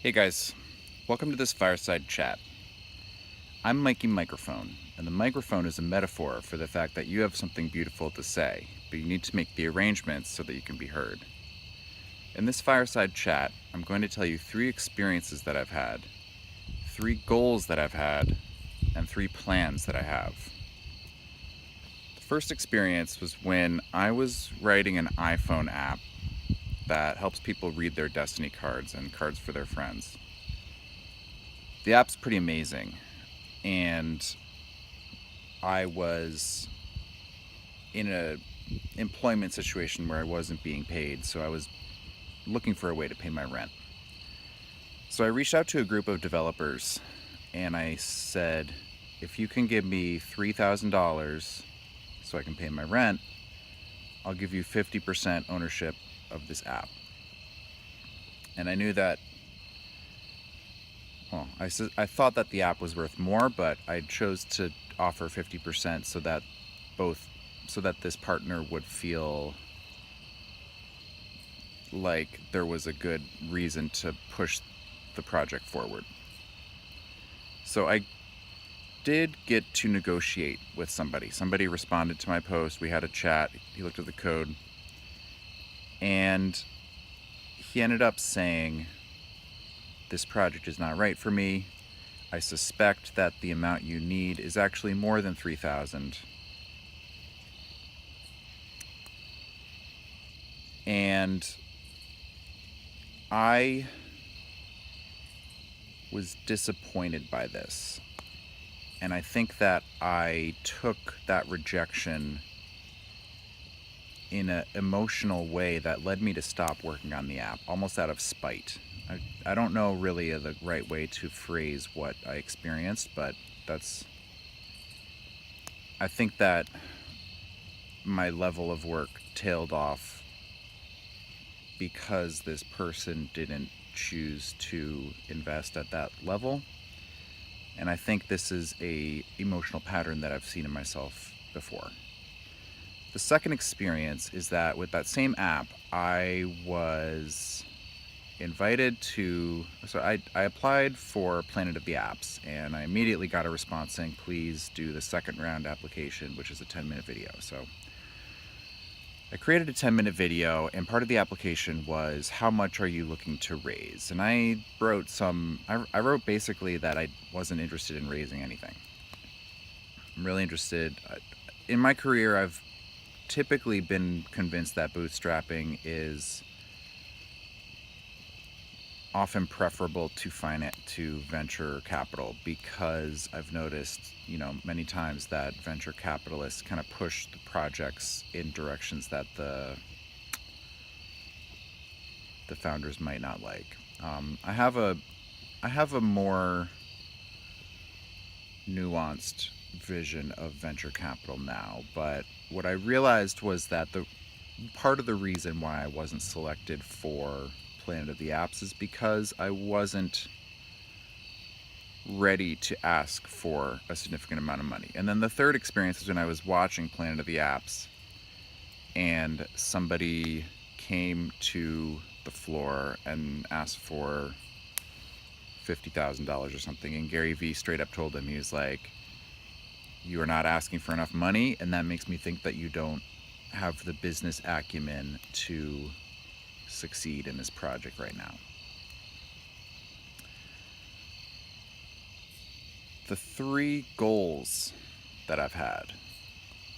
Hey guys, welcome to this fireside chat. I'm Mikey Microphone, and the microphone is a metaphor for the fact that you have something beautiful to say, but you need to make the arrangements so that you can be heard. In this fireside chat, I'm going to tell you 3 experiences that I've had, 3 goals that I've had, and 3 plans that I have. The first experience was when I was writing an iPhone app that helps people read their destiny cards and cards for their friends. The app's pretty amazing, and I was in a employment situation where I wasn't being paid, so I was looking for a way to pay my rent. So I reached out to a group of developers and I said, if you can give me $3,000 so I can pay my rent, I'll give you 50% ownership of this app. And I knew that, I thought that the app was worth more, but I chose to offer 50% so that this partner would feel like there was a good reason to push the project forward. So I did get to negotiate with somebody. Somebody responded to my post. We had a chat. He looked at the code. And he ended up saying, this project is not right for me. I suspect that the amount you need is actually more than 3,000. And I was disappointed by this. And I think that I took that rejection in an emotional way that led me to stop working on the app, almost out of spite. I don't know really the right way to phrase what I experienced, but I think that my level of work tailed off because this person didn't choose to invest at that level. And I think this is a emotional pattern that I've seen in myself before. The second experience is that with that same app, I was invited to, I applied for Planet of the Apps, and I immediately got a response saying, please do the second round application, which is a 10-minute video. So I created a 10-minute video, and part of the application was, how much are you looking to raise? And I wrote basically that I wasn't interested in raising anything. I'm really interested. In my career, I've typically been convinced that bootstrapping is often preferable to venture capital, because I've noticed, many times that venture capitalists kind of push the projects in directions that the founders might not like. I have a more nuanced vision of venture capital now, but what I realized was that the part of the reason why I wasn't selected for Planet of the Apps is because I wasn't ready to ask for a significant amount of money. And then the third experience is when I was watching Planet of the Apps and somebody came to the floor and asked for $50,000 or something, and Gary Vee straight up told him, he was like, you are not asking for enough money, and that makes me think that you don't have the business acumen to succeed in this project right now. The 3 goals that I've had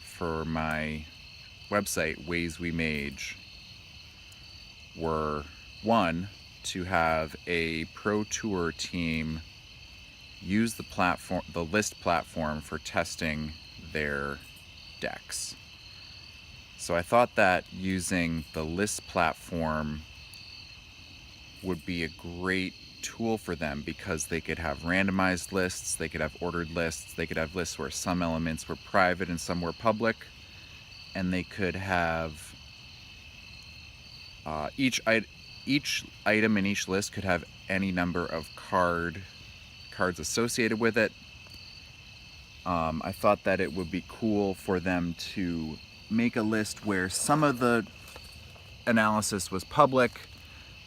for my website, Ways We Mage, were 1, to have a pro tour team use the list platform for testing their decks. So I thought that using the list platform would be a great tool for them, because they could have randomized lists, they could have ordered lists, they could have lists where some elements were private and some were public, and they could have each item in each list could have any number of cards associated with it. I thought that it would be cool for them to make a list where some of the analysis was public,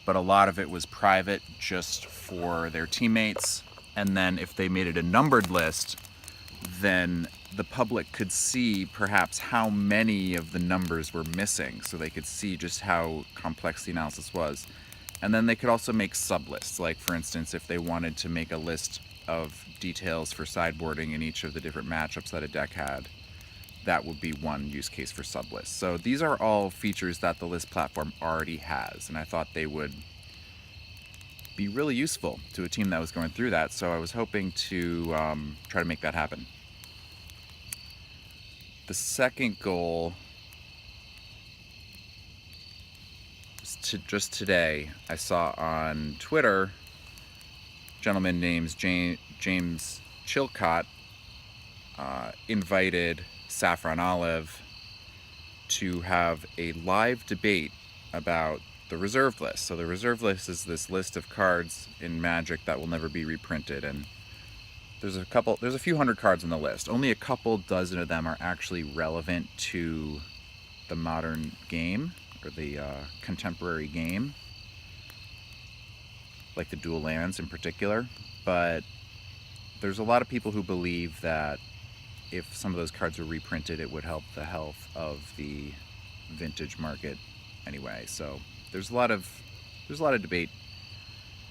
but a lot of it was private just for their teammates. And then if they made it a numbered list, then the public could see perhaps how many of the numbers were missing, so they could see just how complex the analysis was. And then they could also make sublists, like for instance, if they wanted to make a list of details for sideboarding in each of the different matchups that a deck had, that would be one use case for sublists. So these are all features that the list platform already has, and I thought they would be really useful to a team that was going through that, so I was hoping to try to make that happen. The second goal was just today, I saw on Twitter a gentleman named James Chilcott invited Saffron Olive to have a live debate about the reserved list. So the reserved list is this list of cards in Magic that will never be reprinted, and there's a few hundred cards on the list. Only a couple dozen of them are actually relevant to the modern game, or the contemporary game, like the dual lands in particular. But there's a lot of people who believe that if some of those cards were reprinted, it would help the health of the vintage market anyway. So there's a lot of debate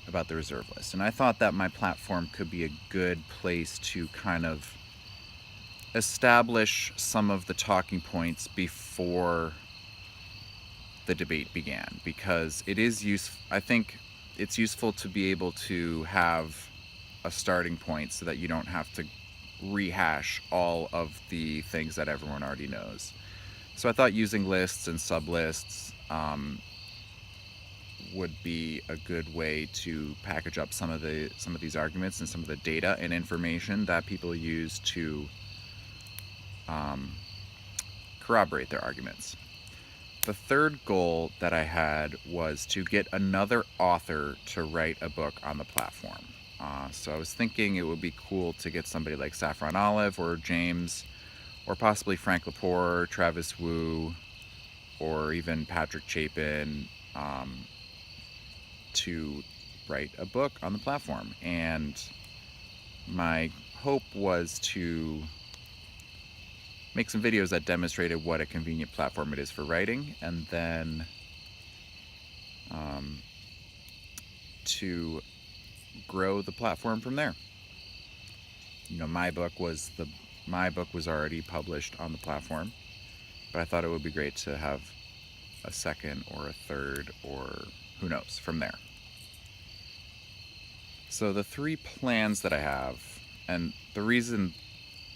about the reserve list, and I thought that my platform could be a good place to kind of establish some of the talking points before the debate began, because it is I think it's useful to be able to have a starting point so that you don't have to rehash all of the things that everyone already knows. So I thought using lists and sublists would be a good way to package up some of these arguments and some of the data and information that people use to corroborate their arguments. The third goal that I had was to get another author to write a book on the platform. So I was thinking it would be cool to get somebody like Saffron Olive or James, or possibly Frank Lepore, Travis Wu, or even Patrick Chapin, to write a book on the platform. And my hope was to make some videos that demonstrated what a convenient platform it is for writing, and then to grow the platform from there. You know, my book was already published on the platform, but I thought it would be great to have a second or a third, or who knows, from there. So the three plans that I have, and the reason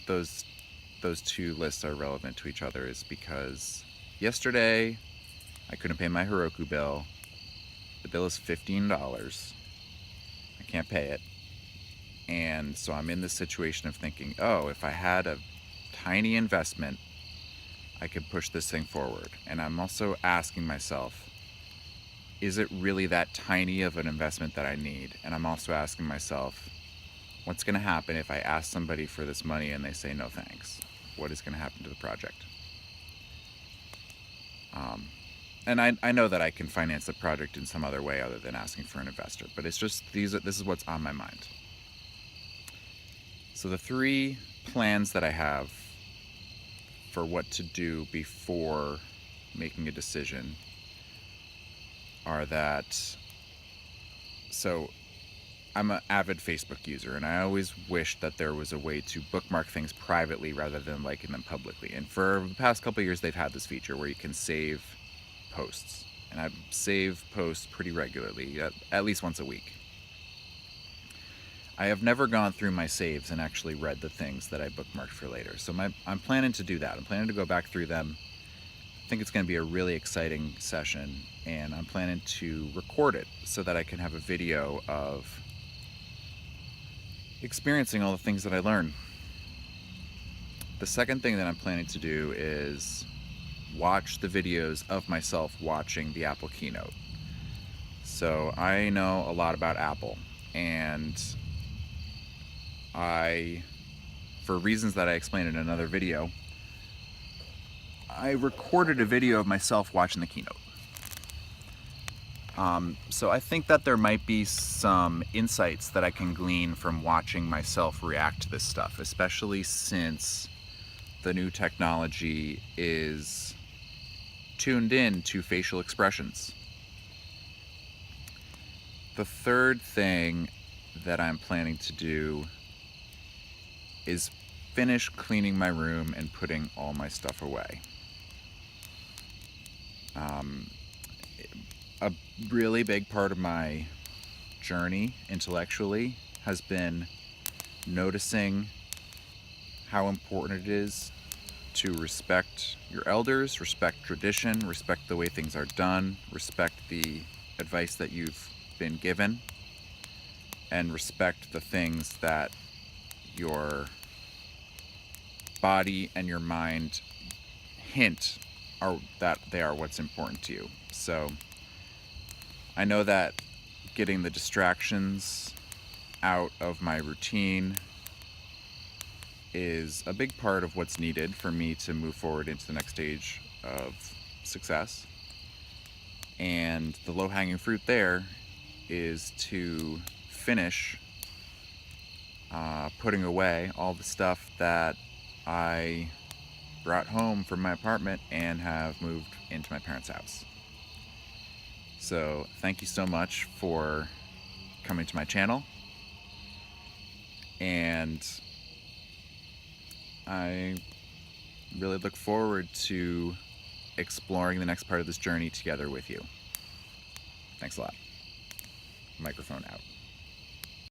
those two lists are relevant to each other is because yesterday I couldn't pay my Heroku bill. The bill is $15. I can't pay it. And so I'm in this situation of thinking, oh, if I had a tiny investment, I could push this thing forward. And I'm also asking myself, is it really that tiny of an investment that I need? And I'm also asking myself, what's going to happen if I ask somebody for this money and they say no thanks? What is going to happen to the project? And I know that I can finance the project in some other way other than asking for an investor, but it's just this is what's on my mind. So the three plans that I have for what to do before making a decision are that, so I'm an avid Facebook user, and I always wished that there was a way to bookmark things privately rather than liking them publicly. And for the past couple of years, they've had this feature where you can save posts, and I save posts pretty regularly, at least once a week. I have never gone through my saves and actually read the things that I bookmarked for later. So I'm planning to do that. I'm planning to go back through them. I think it's going to be a really exciting session, and I'm planning to record it so that I can have a video of experiencing all the things that I learned. The second thing that I'm planning to do is watch the videos of myself watching the Apple keynote. So I know a lot about Apple, and for reasons that I explained in another video, I recorded a video of myself watching the keynote. So I think that there might be some insights that I can glean from watching myself react to this stuff, especially since the new technology is tuned in to facial expressions. The third thing that I'm planning to do is finish cleaning my room and putting all my stuff away. A really big part of my journey intellectually has been noticing how important it is to respect your elders, respect tradition, respect the way things are done, respect the advice that you've been given, and respect the things that your body and your mind hint are that they are what's important to you. So I know that getting the distractions out of my routine is a big part of what's needed for me to move forward into the next stage of success. And the low-hanging fruit there is to finish putting away all the stuff that I brought home from my apartment and have moved into my parents' house. So thank you so much for coming to my channel, and I really look forward to exploring the next part of this journey together with you. Thanks a lot. Microphone out.